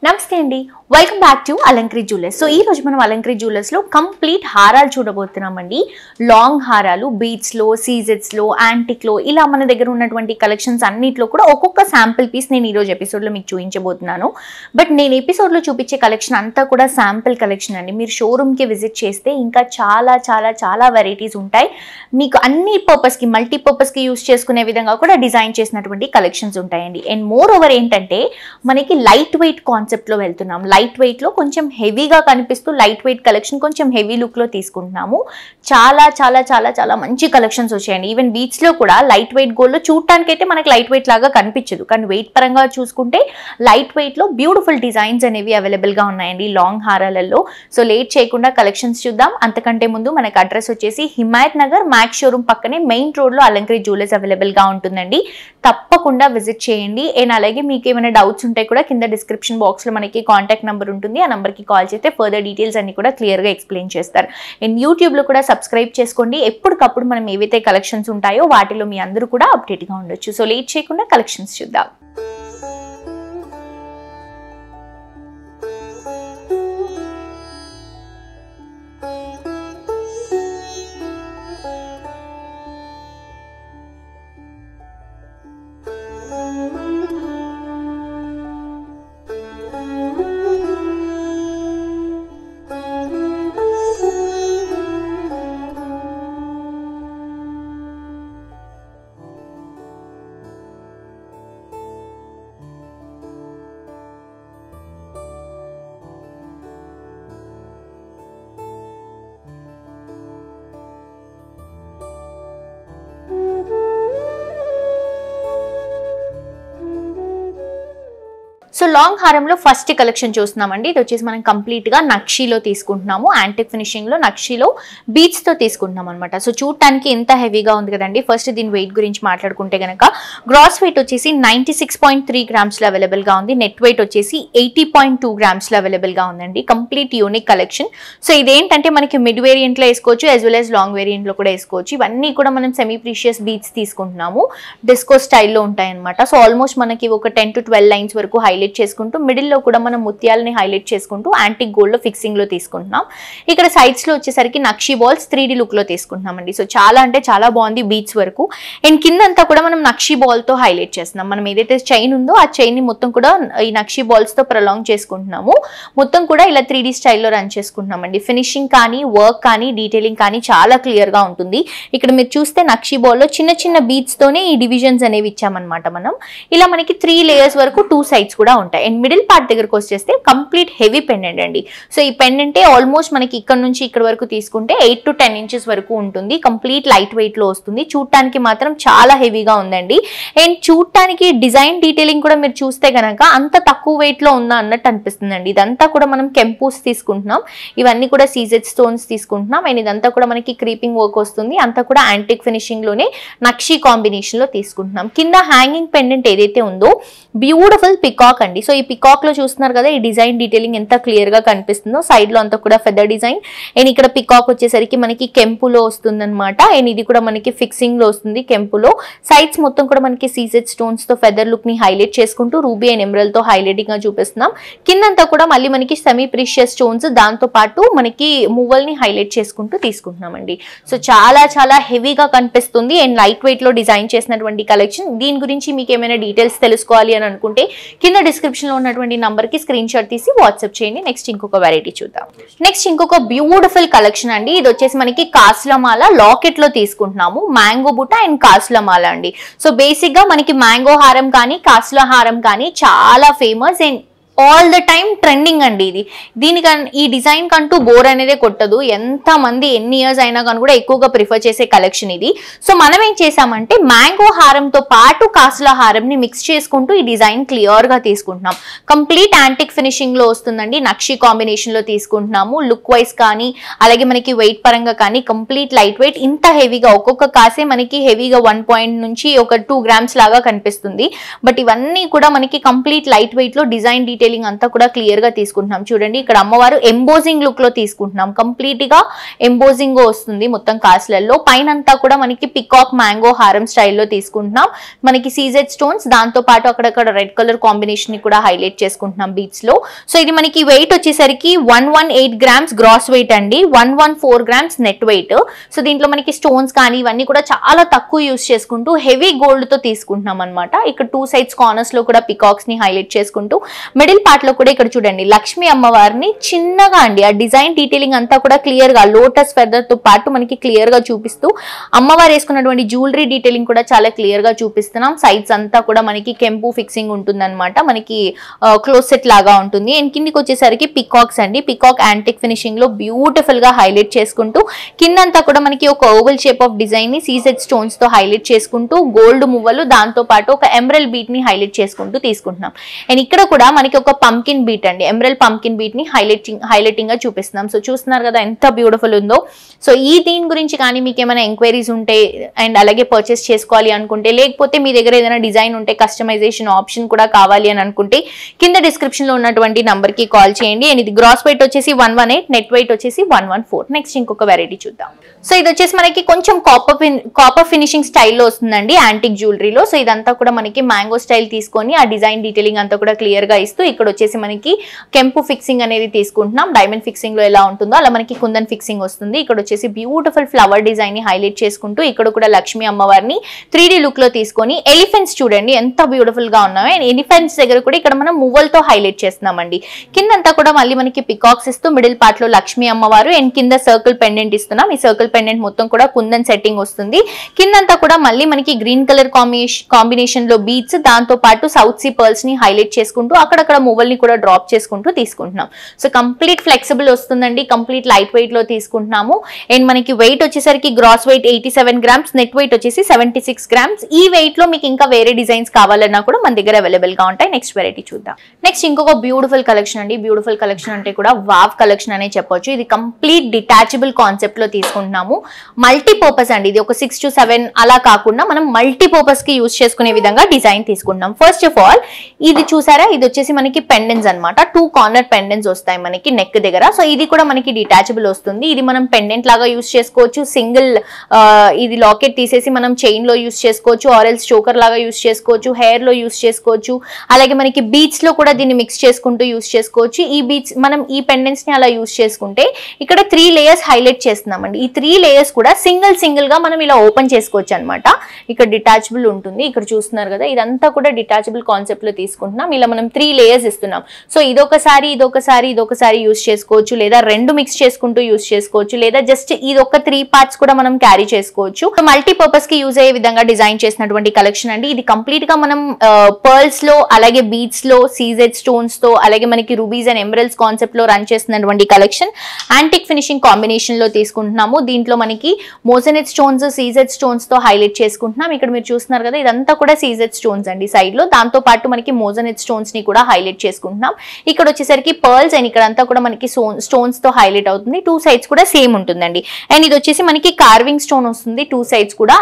నమస్తే అండి, welcome back to Alankari jewellers. So ఈ రోజు మనం అలంకరి జ్యువెలర్స్ లో కంప్లీట్ హారాలు చూడబోతున్నామండి. లాంగ్ హారాలు బీడ్స్ లో, సీజెట్స్ లో, యాంటిక్ లో ఇలా మన దగ్గర ఉన్నటువంటి కలెక్షన్స్ అన్నిట్లో కూడా ఒక్కొక్క శాంపిల్ పీస్ నేను ఈ రోజు ఎపిసోడ్ లో మీకు చూపించబోతున్నాను. బట్ నేను ఎపిసోడ్ లో చూపించే కలెక్షన్ అంతా కూడా శాంపిల్ కలెక్షన్ అండి. మీరు షోరూమ్ కి విజిట్ చేస్తే ఇంకా చాలా చాలా చాలా వెరైటీస్ ఉంటాయి. మీకు అన్ని పర్పస్ కి, మల్టీపర్పస్ కి యూస్ చేసుకునే విధంగా కూడా డిజైన్ చేసినటువంటి కలెక్షన్స్ ఉంటాయండి. అండ్ మోర్ ఓవర్ ఏంటంటే మనకి లైట్ వెయిట్ కాన్సెప్ట్ లో వెళ్తున్నాం. లైట్ వెయిట్ లో కొంచెం హెవీగా కనిపిస్తూ లైట్ వెయిట్ కలెక్షన్ కొంచెం హెవీ లుక్ లో తీసుకుంటున్నాము. చాలా చాలా చాలా చాలా మంచి కలెక్షన్స్ వచ్చాయండి. ఈవెన్ బీచ్ లో కూడా లైట్ వెయిట్ గోల్డ్ లో చూడటానికి అయితే మనకి లైట్ వెయిట్ లాగా కనిపించదు, కానీ వెయిట్ పరంగా చూసుకుంటే లైట్ వెయిట్ లో బ్యూటిఫుల్ డిజైన్స్ అనేవి అవైలబుల్ గా ఉన్నాయండి లాంగ్ హారాలలో. సో లేట్ చేయకుండా కలెక్షన్స్ చూద్దాం. అంతకంటే ముందు మనకి అడ్రస్ వచ్చేసి హిమాయత్ నగర్ మ్యాక్స్ షోరూమ్ పక్కనే మెయిన్ రోడ్ లో అలంకరి జ్యువెలర్స్ అవైలబుల్ గా ఉంటుందండి. తప్పకుండా విజిట్ చేయండి. అండ్ అలాగే మీకు ఏమైనా డౌట్స్ ఉంటే కూడా కింద డిస్క్రిప్షన్ బాక్స్ లో మనకి కాంటాక్ట్ నెంబర్ ఉంటుంది. ఆ నెంబర్ కి కాల్ చేస్తే ఫర్దర్ డీటెయిల్స్ అన్ని కూడా క్లియర్ గా ఎక్స్ప్లెయిన్ చేస్తారు. అండ్ యూట్యూబ్ లో కూడా సబ్స్క్రైబ్ చేసుకోండి. ఎప్పటికప్పుడు మనం ఏవైతే కలెక్షన్స్ ఉంటాయో వాటిలో మీ అందరూ కూడా అప్డేట్ గా ఉండొచ్చు. సో లేట్ చేయకుండా కలెక్షన్స్ చూద్దాం. సో లాంగ్ హారంలో ఫస్ట్ కలెక్షన్ చూస్తున్నామండి. ఇది వచ్చేసి మనం కంప్లీట్ గా నక్షీలో తీసుకుంటున్నాము. యాంటిక్ ఫినిషింగ్ లో నక్షీలో బీడ్స్ తో తీసుకుంటున్నాం అనమాట. సో చూడటానికి ఎంత హెవీగా ఉంది కదండి. ఫస్ట్ దీని వెయిట్ గురించి మాట్లాడుకుంటే గనక గ్రాస్ వెయిట్ వచ్చేసి 96.3 గ్రామ్స్ లో అవైలబుల్ గా ఉంది. నెట్ వెయిట్ వచ్చేసి 80.2 గ్రామ్స్ లో అవైలబుల్ గా ఉందండి. Complete unique collection. సో ఇదేంటంటే మనకి మిడ్ వేరియంట్ లో వేసుకోవచ్చు, as well as long variant లో కూడా వేసుకోవచ్చు. ఇవన్నీ కూడా మనం సెమీ ప్రీషియస్ బీడ్స్ తీసుకుంటున్నాము. డిస్కో స్టైల్లో ఉంటాయి అనమాట. సో ఆల్మోస్ట్ మనకి ఒక 10 to 12 లైన్స్ వరకు హైలైట్ చేసుకుంటూ మిడిల్ లో కూడా మనం ముత్యాలని హైలైట్ చేసుకుంటూ యాంటిక్ గోల్డ్ లో ఫిక్సింగ్ లో తీసుకుంటున్నాం. ఇక్కడ సైడ్స్ లో వచ్చేసరికి నక్షి బాల్స్ 3D లుక్ లో తీసుకుంటున్నామండి. సో చాలా అంటే చాలా బాగుంది బీచ్ వరకు. అండ్ కిందంతా కూడా మనం నక్షి బాల్ తో హైలైట్ చేస్తున్నాం. మనం ఏదైతే చైన్ ఉందో ఆ చైన్ ని మొత్తం కూడా ఈ నక్షి బాల్స్ తో ప్రొలాంగ్ చేసుకుంటున్నాము. మొత్తం కూడా ఇలా 3D స్టైల్లో రన్ చేసుకుంటున్నామండి. ఫినిషింగ్ కానీ, వర్క్ కానీ, డీటెయిలింగ్ కానీ చాలా క్లియర్ గా ఉంటుంది. ఇక్కడ మీరు చూస్తే నక్షి బాల్ లో చిన్న చిన్న బీట్స్ తోనే ఈ డివిజన్స్ అనేవి ఇచ్చామన్నమాట. మనం ఇలా మనకి 3 లేయర్స్ వరకు 2 సైడ్స్ కూడా ఉంటాయి. అండ్ మిడిల్ పార్ట్ దగ్గరకు వచ్చేస్తే కంప్లీట్ హెవీ పెండెంట్ అండి. సో ఈ పెండెంటే ఆల్మోస్ట్ మనకి ఇక్కడ నుంచి ఇక్కడ వరకు తీసుకుంటే 8 to 10 ఇంచెస్ వరకు ఉంటుంది. కంప్లీట్ లైట్ వెయిట్ లో వస్తుంది. చూడటానికి మాత్రం చాలా హెవీగా ఉందండి. అండ్ చూడటానికి డిజైన్ డీటెయిలింగ్ కూడా మీరు చూస్తే గనక అంత తక్కువ వెయిట్ లో ఉందా అన్నట్టు అనిపిస్తుందండి. ఇదంతా కూడా మనం కెంపూస్ తీసుకుంటున్నాం. ఇవన్నీ కూడా సీజెడ్ స్టోన్స్ తీసుకుంటున్నాం. అండ్ ఇదంతా కూడా మనకి క్రీపింగ్ వర్క్ వస్తుంది. అంతా కూడా యాంటిక్ ఫినిషింగ్ లోనే నక్షి కాంబినేషన్ లో తీసుకుంటున్నాం. కింద హ్యాంగింగ్ పెండెంట్ ఏదైతే ఉందో బ్యూటిఫుల్ పికాక్ అండి. సో ఈ పికాక్ లో చూస్తున్నారు కదా, ఈ డిజైన్ డీటెయిలింగ్ ఎంత క్లియర్ గా కనిపిస్తుందో. సైడ్ లో అంతా కూడా ఫెదర్ డిజైన్. అండ్ ఇక్కడ పికాక్ వచ్చేసరికి మనకి కెంపులో వస్తుంది అనమాట. అండ్ ఇది కూడా మనకి ఫిక్సింగ్ లో వస్తుంది కెంపులో. సైడ్స్ మొత్తం కూడా మనకి సీజెడ్ స్టోన్స్ తో ఫెదర్ లుక్ ని హైలైట్ చేసుకుంటూ రూబీ అండ్ ఎమరల్డ్ తో హైలైటింగ్ గా చూపిస్తున్నాం. కిందంతా కూడా మళ్ళీ మనకి సెమీ ప్రీషియస్ స్టోన్స్, దాంతో పాటు మనకి మూవల్ ని హైలైట్ చేసుకుంటూ తీసుకుంటున్నామండి. సో చాలా చాలా హెవీగా కనిపిస్తుంది. అండ్ లైట్ వెయిట్ లో డిజైన్ చేసినటువంటి కలెక్షన్. దీని గురించి మీకు ఏమైనా డీటెయిల్స్ తెలుసుకోవాలి అని అనుకుంటే కింద డిస్క్రిప్షన్ లో ఉన్నటువంటి నంబర్ కి స్క్రీన్ షాట్ తీసి వాట్సాప్ చేయండి. నెక్స్ట్ ఇంకొక వెరైటీ చూద్దాం. నెక్స్ట్ ఇంకొక బ్యూటిఫుల్ కలెక్షన్ అండి. ఇది వచ్చేసి మనకి కాసులమాల లాకెట్ లో తీసుకుంటున్నాము. మ్యాంగో బుట్ట అండ్ కాసులమాల అండి. సో బేసిక్ గా మనకి మ్యాంగో హారం కానీ, కాసుల హారం కానీ చాలా famous and all the time trending అండి. ఈ డిజైన్ కంటూ బోర్ అనేది కొట్టదు. ఎంత మంది ఎన్ని ఇయర్స్ అయినా కానీ కూడా ఎక్కువగా ప్రిఫర్ చేసే కలెక్షన్ ఇది. సో మనం ఏం చేసామంటే మ్యాంగో హారంతో పాటు కాసుల హారం ని మిక్స్ చేసుకుంటూ ఈ డిజైన్ క్లియర్ గా తీసుకుంటున్నాం. కంప్లీట్ యాంటిక్ ఫినిషింగ్ లో వస్తుందండి. నక్షి కాంబినేషన్ లో తీసుకుంటున్నాము. లుక్ వైజ్ కానీ, అలాగే మనకి వెయిట్ పరంగా కానీ కంప్లీట్ లైట్ వెయిట్. ఇంత హెవీగా ఒక్కొక్క కాసే మనకి హెవీగా 1 పాయింట్ నుంచి ఒక 2 గ్రామ్స్ లాగా కనిపిస్తుంది. బట్ ఇవన్నీ కూడా మనకి కంప్లీట్ లైట్ వెయిట్ లో డిజైన్ డీటెయిల్ డీటెయిలింగ్ అంతా కూడా క్లియర్ గా తీసుకుంటున్నాం. చూడండి ఇక్కడ అమ్మవారు ఎంబోజింగ్ లుక్ లో తీసుకుంటున్నాం. కంప్లీట్ గా ఎంబోజింగ్ వస్తుంది మొత్తం కాసులలో. పైన అంతా కూడా మనకి పికాక్ మ్యాంగో హారం స్టైల్లో తీసుకుంటున్నాం. మనకి సీజెడ్ స్టోన్స్, దాంతో పాటు అక్కడక్కడ రెడ్ కలర్ కాంబినేషన్ ని కూడా హైలైట్ చేసుకుంటున్నాం బీట్స్ లో. సో ఇది మనకి వెయిట్ వచ్చేసరికి 118 గ్రామ్స్ గ్రాస్ వెయిట్ అండి, 114 గ్రామ్స్ నెట్ వెయిట్. సో దీంట్లో మనకి స్టోన్స్ కానీ ఇవన్నీ కూడా చాలా తక్కువ యూస్ చేసుకుంటూ హెవీ గోల్డ్ తో తీసుకుంటున్నాం అనమాట. ఇక్కడ 2 సైడ్స్ కార్నర్స్ లో కూడా పికాక్స్ ని హైలైట్ చేసుకుంటూ మిడిల్ పార్ట్ లో కూడా ఇక్కడ చూడండి లక్ష్మీ అమ్మవారిని చిన్నగా అండి ఆ డిజైన్ డీటెయిలింగ్ అంతా కూడా క్లియర్ గా లోటస్ ఫెదర్ తో పాటు మనకి క్లియర్ గా చూపిస్తూ అమ్మవారు వేసుకున్నటువంటి జ్యువెలరీ డీటెయిలింగ్ కూడా చాలా క్లియర్ గా చూపిస్తున్నాం. సైడ్స్ అంతా కూడా మనకి కెంపు ఫిక్సింగ్ ఉంటుంది అనమాట, మనకి క్లోజ్ సెట్ లాగా ఉంటుంది. అండ్ కిందికి వచ్చేసరికి పికాక్స్ అండి, పికాక్ యాంటిక్ ఫినిషింగ్ లో బ్యూటిఫుల్ గా హైలైట్ చేసుకుంటూ కిందంతా కూడా మనకి ఒక ఓవల్ షేప్ ఆఫ్ డిజైన్ ని సీజెడ్ స్టోన్స్ తో హైలైట్ చేసుకుంటూ గోల్డ్ మువ్వలు, దాంతో పాటు ఒక ఎమరల్ బీట్ ని హైలైట్ చేసుకుంటూ తీసుకుంటున్నాం. అండ్ ఇక్కడ కూడా మనకి ఒక పంకిన్ బీట్ అండి, ఎమరల్ పంకిన్ బీట్ ని హైలైటింగ్ గా చూపిస్తున్నాం. సో చూస్తున్నారు కదా ఎంత బ్యూటిఫుల్ ఉందో. సో ఈ దీని గురించి కానీ మీకు ఏమైనా ఎంక్వైరీస్ ఉంటే అండ్ అలాగే పర్చేస్ చేసుకోవాలి అనుకుంటే, లేకపోతే మీ దగ్గర ఏదైనా డిజైన్ ఉంటే కస్టమైజేషన్ ఆప్షన్ కూడా కావాలి అని అనుకుంటే కింద డిస్క్రిప్షన్ లో ఉన్నటువంటి నంబర్ కి కాల్ చేయండి. అండ్ ఇది గ్రాస్ వెయిట్ వచ్చేసి 118, నెట్ వెయిట్ వచ్చేసి 114. నెక్స్ట్ ఇంకొక వెరైటీ చూద్దాం. సో ఇది వచ్చేసి మనకి కొంచెం కాపర్ ఫినిషింగ్ స్టైల్లో వస్తుందండి యాంటిక్ జ్యువెలరీలో. సో ఇదంతా కూడా మనకి మ్యాంగో స్టైల్ తీసుకొని ఆ డిజైన్ డీటెయిలింగ్ అంతా కూడా క్లియర్ గా ఇస్తూ ఇక్కడ వచ్చేసి మనకి కెంపు ఫిక్సింగ్ అనేది తీసుకుంటున్నాం. డైమండ్ ఫిక్సింగ్ లో ఎలా ఉంటుందో అలా మనకి కుందన్ ఫిక్సింగ్ వస్తుంది. ఇక్కడ వచ్చేసి బ్యూటిఫుల్ ఫ్లవర్ డిజైన్ ని హైలైట్ చేసుకుంటూ ఇక్కడ కూడా లక్ష్మీ అమ్మవారిని 3D లుక్ లో తీసుకొని ఎలిఫెంట్స్ చూడండి ఎంత బ్యూటిఫుల్ గా ఉన్నాయో. ఎలిఫెంట్స్ దగ్గర కూడా ఇక్కడ మనం మువ్వలతో హైలైట్ చేస్తున్నామండి. కిందంతా కూడా మళ్ళీ మనకి పికాక్స్ ఇస్తూ మిడిల్ పార్ట్ లో లక్ష్మీ అమ్మవారు అండ్ కింద సర్కిల్ పెండెంట్ ఇస్తున్నాం. ఈ సర్కిల్ పెండెంట్ మొత్తం కూడా కుందన్ సెట్టింగ్ వస్తుంది. కిందంతా కూడా మళ్ళీ మనకి గ్రీన్ కలర్ కాంబినేషన్ లో బీట్స్, దాంతో పాటు సౌత్ సీ పర్ల్స్ ని హైలైట్ చేసుకుంటూ అక్కడక్కడ మువ్వల్ని కూడా డ్రాప్ చేసుకుంటూ తీసుకుంటున్నాం. సో కంప్లీట్ ఫ్లెక్సిబుల్ వస్తుందండి, కంప్లీట్ లైట్ వెయిట్ లో తీసుకుంటున్నాము. అండ్ మనకి వెయిట్ వచ్చేసరికి gross weight 87 grams, net weight వచ్చేసి 76 గ్రామ్స్. ఈ వెయిట్ లో మీకు ఇంకా వేరే డిజైన్స్ కావాలన్నా కూడా మన దగ్గర అవైలబుల్ గా ఉంటాయి. నెక్స్ట్ వెరైటీ చూద్దాం. నెక్స్ట్ ఇంకొక బ్యూటిఫుల్ కలెక్షన్ అండి. బ్యూటిఫుల్ కలెక్షన్ అంటే కూడా వావ్ కలెక్షన్ అనే చెప్పొచ్చు. ఇది కంప్లీట్ డిటాచబుల్ కాన్సెప్ట్ లో తీసుకుంటున్నాము. మల్టీపర్పస్ అండి, ఇది ఒక 6 to 7 అలా కాకుండా మనం మల్టీపర్పస్ కి యూజ్ చేసుకునే విధంగా డిజైన్ తీసుకుంటున్నాం. ఫస్ట్ ఆఫ్ ఆల్ ఇది చూసారా, ఇది వచ్చేసి మనకి పెండెంట్స్ అనమాట. 2 కార్నర్ పెండెంట్స్ వస్తాయి మనకి నెక్ దగ్గర. సో ఇది కూడా మనకి డిటాచబుల్ వస్తుంది. ఇది మనం పెండెంట్ లాగా యూజ్ చేసుకోవచ్చు. సింగిల్ ఇది లాకెట్ తీసేసి మనం చైన్ లో యూజ్ చేసుకోవచ్చు, ఆరెల్స్ చోకర్ లాగా యూజ్ చేసుకోవచ్చు, హెయిర్ లో యూజ్ చేసుకోవచ్చు. అలాగే మనకి బీట్స్ లో కూడా దీన్ని మిక్స్ చేసుకుంటూ యూజ్ చేసుకోవచ్చు. ఈ బీట్స్ మనం ఈ పెండెంట్స్ ని అలా యూజ్ చేసుకుంటే ఇక్కడ 3 లేయర్స్ హైలైట్ చేస్తున్నామండి. ఈ 3 లేయర్స్ కూడా సింగిల్ గా మనం ఇలా ఓపెన్ చేసుకోవచ్చు అనమాట. ఇక్కడ డిటాచబుల్ ఉంటుంది, ఇక్కడ చూస్తున్నారు కదా, ఇదంతా కూడా డిటాచబుల్ కాన్సెప్ట్ లో తీసుకుంటున్నాం. ఇలా మనం 3 లేయర్స్ ఇస్తున్నాం. సో ఇదొకసారి యూజ్ చేసుకోవచ్చు, లేదా 2 మిక్స్ చేసుకుంటూ యూజ్ చేసుకోవచ్చు, లేదా జస్ట్ ఇది ఒక 3 పార్ట్స్ కూడా మనం క్యారీ చేసుకోవచ్చు. మల్టీపర్పస్ కి యూజ్ అయ్యే విధంగా డిజైన్ చేసినటువంటి కలెక్షన్ అండి. ఇది కంప్లీట్ గా మనం పర్ల్స్ లో, అలాగే బీట్స్ లో, సీజెడ్ స్టోన్స్ తో, అలాగే మనకి రూబీస్ అండ్ ఎమరల్స్ కాన్సెప్ట్ లో రన్ చేస్తున్నటువంటి కలెక్షన్. యాంటిక్ ఫినిషింగ్ కాంబినేషన్ లో తీసుకుంటున్నాము. దీంట్లో మనకి మోజనెట్ స్టోన్స్, సీజెడ్ స్టోన్స్ తో హైలైట్ చేసుకుంటున్నాం. ఇక్కడ మీరు చూస్తున్నారు కదా, ఇదంతా కూడా సీజెడ్ స్టోన్స్ అండి సైడ్ లో. దాంతో పాటు మనకి మోజనెట్ స్టోన్స్ ని కూడా హైలైట్ చేసుకుంటున్నాం. ఇక్కడ వచ్చేసరికి పర్ల్స్ అండ్ ఇక్కడ అంతా కూడా మనకి స్టోన్స్ తో హైలైట్ అవుతుంది. 2 సైడ్స్ కూడా సేమ్ ఉంటుందండి. అండ్ ఇది వచ్చేసి మనకి కార్వింగ్ స్టోన్ వస్తుంది. 2 సైడ్స్ కూడా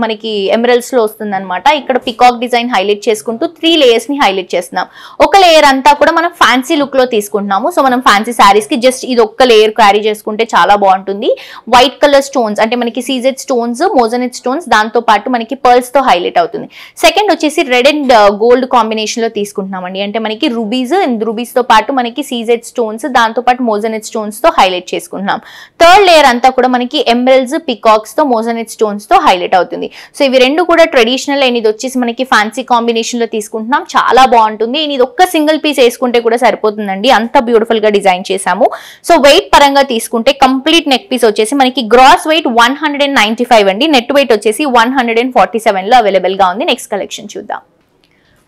మనకి ఎమరల్స్ లో వస్తుంది అనమాట. ఇక్కడ పికాక్ డిజైన్ హైలైట్ చేసుకుంటూ 3 లేయర్స్ ని హైలైట్ చేస్తున్నాం. ఒక లేయర్ అంతా కూడా మనం ఫ్యాన్సీ లుక్ లో తీసుకుంటున్నాము. సో మనం ఫ్యాన్సీ శారీస్ కి జస్ట్ ఇది ఒక్క లేయర్ క్యారీ చేసుకుంటే చాలా బాగుంటుంది. వైట్ కలర్ స్టోన్స్ అంటే మనకి సీజెడ్ స్టోన్స్, మోజనెట్ స్టోన్స్, దాంతో పాటు మనకి పర్ల్స్ తో హైలైట్ అవుతుంది. సెకండ్ వచ్చేసి రెడ్ అండ్ గోల్డ్ కాంబినేషన్ లో తీసుకుంటున్నామండి. అంటే మనకి రూబీస్ తో పాటు మనకి సీజెడ్ స్టోన్స్, దాంతో పాటు మోజనెట్ స్టోన్స్ తో హైలైట్ చేసుకుంటున్నాం. థర్డ్ లేయర్ అంతా కూడా మనకి ఎమరల్స్, పికాక్స్ తో, మోజనెట్ స్టోన్స్ తో హైలైట్ అవుతుంది. సో ఇవి 2 కూడా ట్రెడిషనల్ అండ్ ఇది వచ్చేసి మనకి ఫ్యాన్సీ కాంబినేషన్ లో తీసుకుంటున్నాం. చాలా బాగుంటుంది. ఇది ఒక్క సింగిల్ పీస్ వేసుకుంటే కూడా సరిపోతుందండి, అంత బ్యూటిఫుల్ గా డిజైన్ చేసాము. సో వెయిట్ పరంగా తీసుకుంటే కంప్లీట్ నెక్ పీస్ వచ్చేసి మనకి గ్రాస్ వెయిట్ 195 అండి, నెట్ వెయిట్ వచ్చేసి 147 లో అవైలబుల్ గా ఉంది. నెక్స్ట్ కలెక్షన్ చూద్దాం.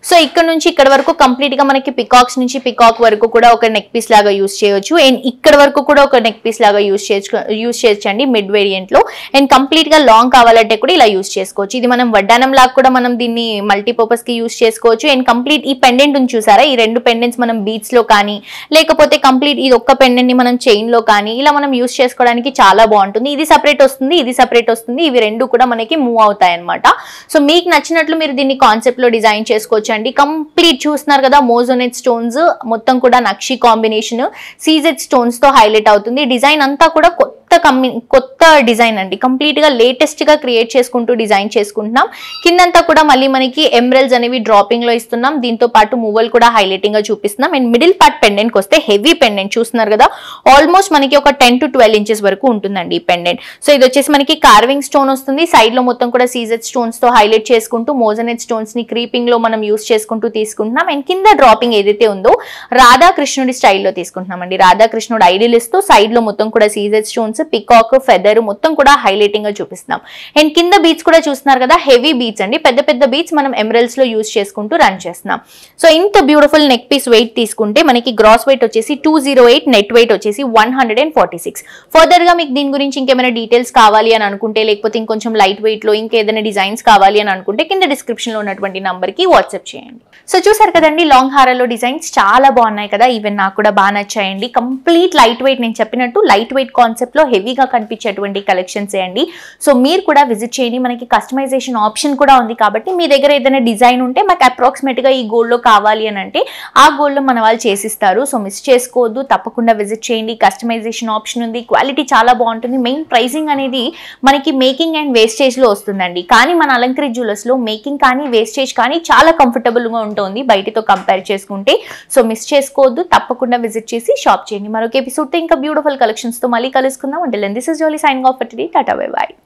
సో ఇక్కడ నుంచి ఇక్కడ వరకు కంప్లీట్ గా మనకి పికాక్స్ నుంచి పికాక్ వరకు కూడా ఒక నెక్ పీస్ లాగా యూజ్ చేయొచ్చు. అండ్ ఇక్కడ వరకు కూడా ఒక నెక్ పీస్ లాగా యూజ్ చేయొచ్చండి మిడ్ వేరియంట్ లో. అండ్ కంప్లీట్ గా లాంగ్ కావాలంటే కూడా ఇలా యూజ్ చేసుకోవచ్చు. ఇది మనం వడ్డానం లాగా కూడా మనం దీన్ని మల్టీపర్పస్ కి యూజ్ చేసుకోవచ్చు. అండ్ కంప్లీట్ ఈ పెండెంట్ ఉంది చూసారా, ఈ 2 పెండెంట్స్ మనం బీట్స్ లో కానీ, లేకపోతే కంప్లీట్ ఇది ఒక్క పెండెంట్ ని మనం చైన్ లో కానీ ఇలా మనం యూజ్ చేసుకోవడానికి చాలా బాగుంటుంది. ఇది సపరేట్ వస్తుంది, ఇది సపరేట్ వస్తుంది. ఇవి 2 కూడా మనకి మూవ్ అవుతాయి అనమాట. సో మీకు నచ్చినట్లు మీరు దీన్ని కాన్సెప్ట్ లో డిజైన్ చేసుకోవచ్చు అండి. కంప్లీట్ చూస్తున్నారు కదా, మోజోనెట్ స్టోన్స్ మొత్తం కూడా నక్షి కాంబినేషన్ సీజెడ్ స్టోన్స్ తో హైలైట్ అవుతుంది. డిజైన్ అంతా కూడా కొత్త డిజైన్ అండి, కంప్లీట్ గా లేటెస్ట్ గా క్రియేట్ చేసుకుంటూ డిజైన్ చేసుకుంటున్నాం. కిందంతా కూడా మళ్ళీ మనకి ఎమరల్స్ అనేవి డ్రాపింగ్ లో ఇస్తున్నాం. దీంతో పాటు మూవల్ కూడా హైలైటింగ్ గా చూపిస్తున్నాం. అండ్ మిడిల్ పార్ట్ పెండెంట్ కి వస్తే హెవీ పెండెంట్ చూస్తున్నారు కదా, ఆల్మోస్ట్ మనకి ఒక 10 to 12 ఇంచెస్ వరకు ఉంటుందండి ఈ పెండెంట్. సో ఇది వచ్చేసి మనకి కార్వింగ్ స్టోన్ వస్తుంది. సైడ్ లో మొత్తం కూడా సీజెడ్ స్టోన్స్ తో హైలైట్ చేసుకుంటూ మోజనెట్ స్టోన్స్ ని క్రీపింగ్ లో మనం యూస్ చేసుకుంటూ తీసుకుంటున్నాం. అండ్ కింద డ్రాపింగ్ ఏదైతే ఉందో రాధాకృష్ణుడి స్టైల్లో తీసుకుంటున్నాం అండి. రాధాకృష్ణుడు ఐడియల్ ఇస్తూ సైడ్ లో మొత్తం కూడా సీజెడ్ స్టోన్స్, పికాక్, ఫెదర్ మొత్తం కూడా హైలైటింగ్ గా చూపిస్తున్నాం. అండ్ కింద బీట్స్ కూడా చూస్తున్నారు కదా, హెవీ బీట్స్ అండి, పెద్ద పెద్ద బీట్స్ మనం ఎమరల్స్ లో యూస్ చేసుకుంటూ రన్ చేస్తున్నాం. సో ఇంత బ్యూటిఫుల్ నెక్ పీస్ వెయిట్ తీసుకుంటే మనకి గ్రాస్ వెయిట్ వచ్చేసి 208, నెట్ వెయిట్ వచ్చేసి 146. ఫర్దర్ గా మీకు దీని గురించి ఇంకేమైనా డీటెయిల్స్ కావాలి అని అనుకుంటే, లేకపోతే ఇంకొంచెం లైట్ వెయిట్ లో ఇంకేదైనా డిజైన్స్ కావాలి అని అనుకుంటే కింద డిస్క్రిప్షన్ లో ఉన్నటువంటి నంబర్ కి వాట్సాప్ చేయండి. సో చూసారు కదండి, లాంగ్ హారాలో డిజైన్స్ చాలా బాగున్నాయి కదా, ఈవెన్ నాకు కూడా బాగా నచ్చాయండి. కంప్లీట్ లైట్ వెయిట్, నేను చెప్పినట్టు లైట్ వెయిట్ కాన్సెప్ట్ లో హెవీగా కనిపించేటువంటి కలెక్షన్స్ అండి. సో మీరు కూడా విజిట్ చేయండి. మనకి కస్టమైజేషన్ ఆప్షన్ కూడా ఉంది కాబట్టి మీ దగ్గర ఏదైనా డిజైన్ ఉంటే మాకు అప్రాక్సిమేట్ గా ఈ గోల్డ్ లో కావాలి అని అంటే ఆ గోల్డ్ లో మన వాళ్ళు చేసిస్తారు. సో మిస్ చేసుకోవద్దు, తప్పకుండా విజిట్ చేయండి. కస్టమైజేషన్ ఆప్షన్ ఉంది, క్వాలిటీ చాలా బాగుంటుంది. మెయిన్ ప్రైసింగ్ అనేది మనకి మేకింగ్ అండ్ వేస్టేజ్ లో వస్తుందండి. కానీ మన అలంకరి జ్యువెలర్స్ లో మేకింగ్ కానీ వేస్టేజ్ కానీ చాలా కంఫర్టబుల్ గా ఉంటుంది బయటతో కంపేర్ చేసుకుంటే. సో మిస్ చేసుకోవద్దు, తప్పకుండా విజిట్ చేసి షాప్ చేయండి. మరొక ఎపిసోడ్ తో ఇంకా బ్యూటిఫుల్ కలెక్షన్స్ తో మళ్ళీ కలుసుకుందాం. Until then, this is Jolie signing off for today. Tata, bye bye.